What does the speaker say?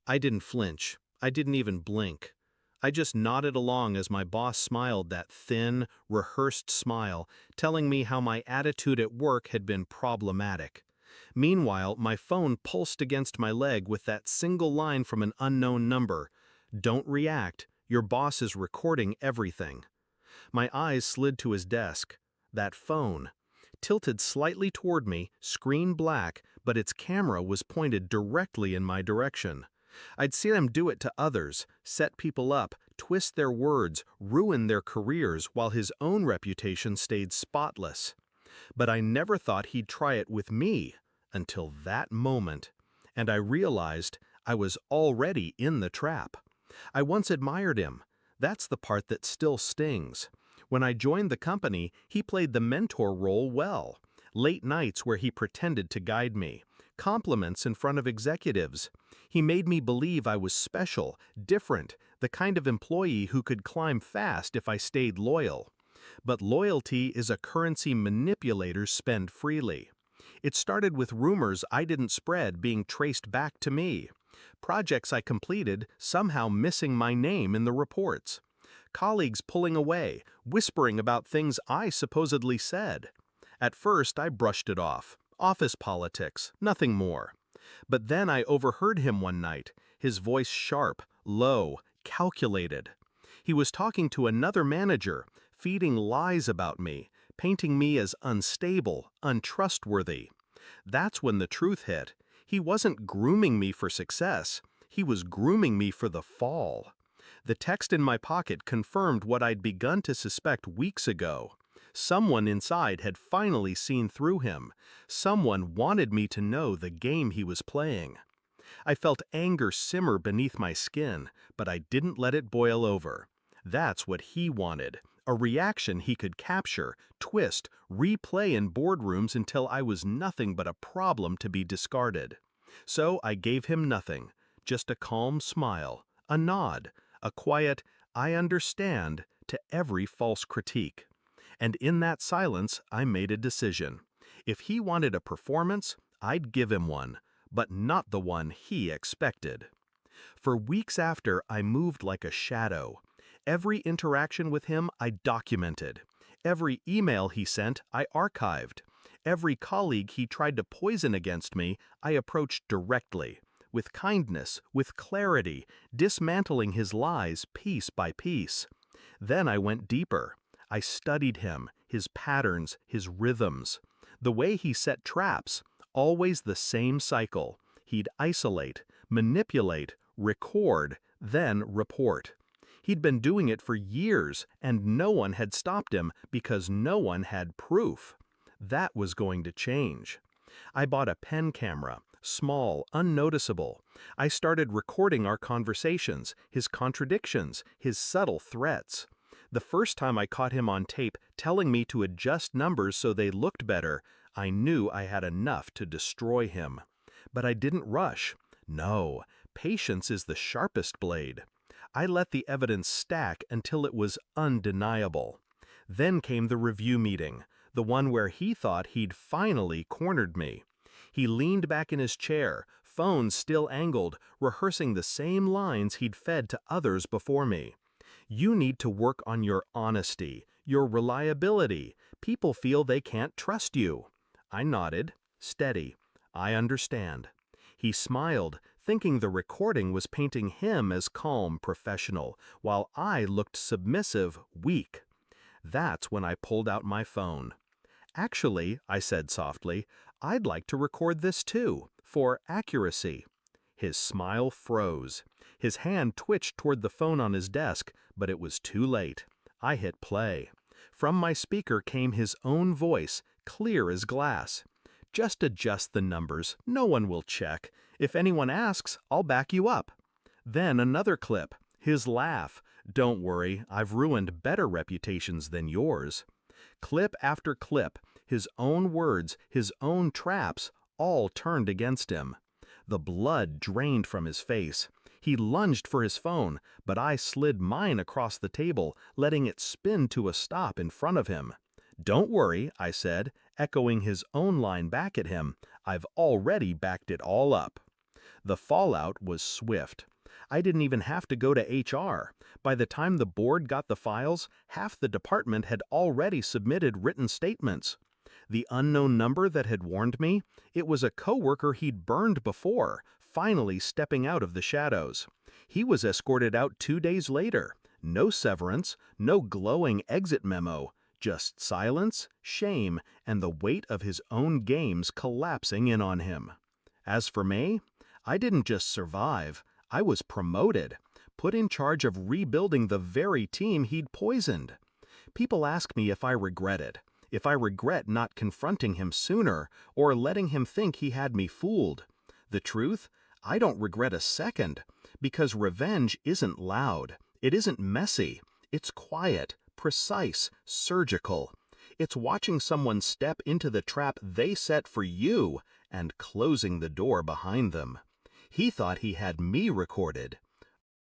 I didn't flinch. I didn't even blink. I just nodded along as my boss smiled that thin, rehearsed smile, telling me how my attitude at work had been problematic. Meanwhile, my phone pulsed against my leg with that single line from an unknown number. Don't react. Your boss is recording everything. My eyes slid to his desk. That phone. Tilted slightly toward me, screen black, but its camera was pointed directly in my direction. I'd seen him do it to others, set people up, twist their words, ruin their careers while his own reputation stayed spotless. But I never thought he'd try it with me, until that moment. And I realized I was already in the trap. I once admired him. That's the part that still stings. When I joined the company, he played the mentor role well. Late nights where he pretended to guide me. Compliments in front of executives. He made me believe I was special, different, the kind of employee who could climb fast if I stayed loyal. But loyalty is a currency manipulators spend freely. It started with rumors I didn't spread being traced back to me. Projects I completed somehow missing my name in the reports. Colleagues pulling away, whispering about things I supposedly said. At first, I brushed it off. Office politics, nothing more. But then I overheard him one night, his voice sharp, low, calculated. He was talking to another manager, feeding lies about me, painting me as unstable, untrustworthy. That's when the truth hit. He wasn't grooming me for success. He was grooming me for the fall. The text in my pocket confirmed what I'd begun to suspect weeks ago. Someone inside had finally seen through him. Someone wanted me to know the game he was playing. I felt anger simmer beneath my skin, but I didn't let it boil over. That's what he wanted, a reaction he could capture, twist, replay in boardrooms until I was nothing but a problem to be discarded. So I gave him nothing, just a calm smile, a nod, a quiet, "I understand," to every false critique. And in that silence, I made a decision. If he wanted a performance, I'd give him one, but not the one he expected. For weeks after, I moved like a shadow. Every interaction with him I documented. Every email he sent I archived. Every colleague he tried to poison against me I approached directly, with kindness, with clarity, dismantling his lies piece by piece. Then I went deeper. I studied him, his patterns, his rhythms. The way he set traps, always the same cycle. He'd isolate, manipulate, record, then report. He'd been doing it for years, and no one had stopped him because no one had proof. That was going to change. I bought a pen camera, small, unnoticeable. I started recording our conversations, his contradictions, his subtle threats. The first time I caught him on tape telling me to adjust numbers so they looked better, I knew I had enough to destroy him. But I didn't rush. No, patience is the sharpest blade. I let the evidence stack until it was undeniable. Then came the review meeting, the one where he thought he'd finally cornered me. He leaned back in his chair, phone still angled, rehearsing the same lines he'd fed to others before me. You need to work on your honesty, your reliability. People feel they can't trust you. I nodded, steady. I understand. He smiled, thinking the recording was painting him as calm, professional, while I looked submissive, weak. That's when I pulled out my phone. Actually, I said softly, I'd like to record this too, for accuracy. His smile froze. His hand twitched toward the phone on his desk, but it was too late. I hit play. From my speaker came his own voice, clear as glass. Just adjust the numbers. No one will check. If anyone asks, I'll back you up. Then another clip. His laugh. Don't worry, I've ruined better reputations than yours. Clip after clip, his own words, his own traps, all turned against him. The blood drained from his face. He lunged for his phone, but I slid mine across the table, letting it spin to a stop in front of him. Don't worry, I said, echoing his own line back at him. I've already backed it all up. The fallout was swift. I didn't even have to go to HR. By the time the board got the files, half the department had already submitted written statements. The unknown number that had warned me, it was a coworker he'd burned before, finally stepping out of the shadows. He was escorted out 2 days later. No severance, no glowing exit memo, just silence, shame, and the weight of his own games collapsing in on him. As for me, I didn't just survive, I was promoted, put in charge of rebuilding the very team he'd poisoned. People ask me if I regret it, if I regret not confronting him sooner or letting him think he had me fooled. The truth? I don't regret a second, because revenge isn't loud, it isn't messy, it's quiet, precise, surgical. It's watching someone step into the trap they set for you and closing the door behind them. He thought he had me recorded.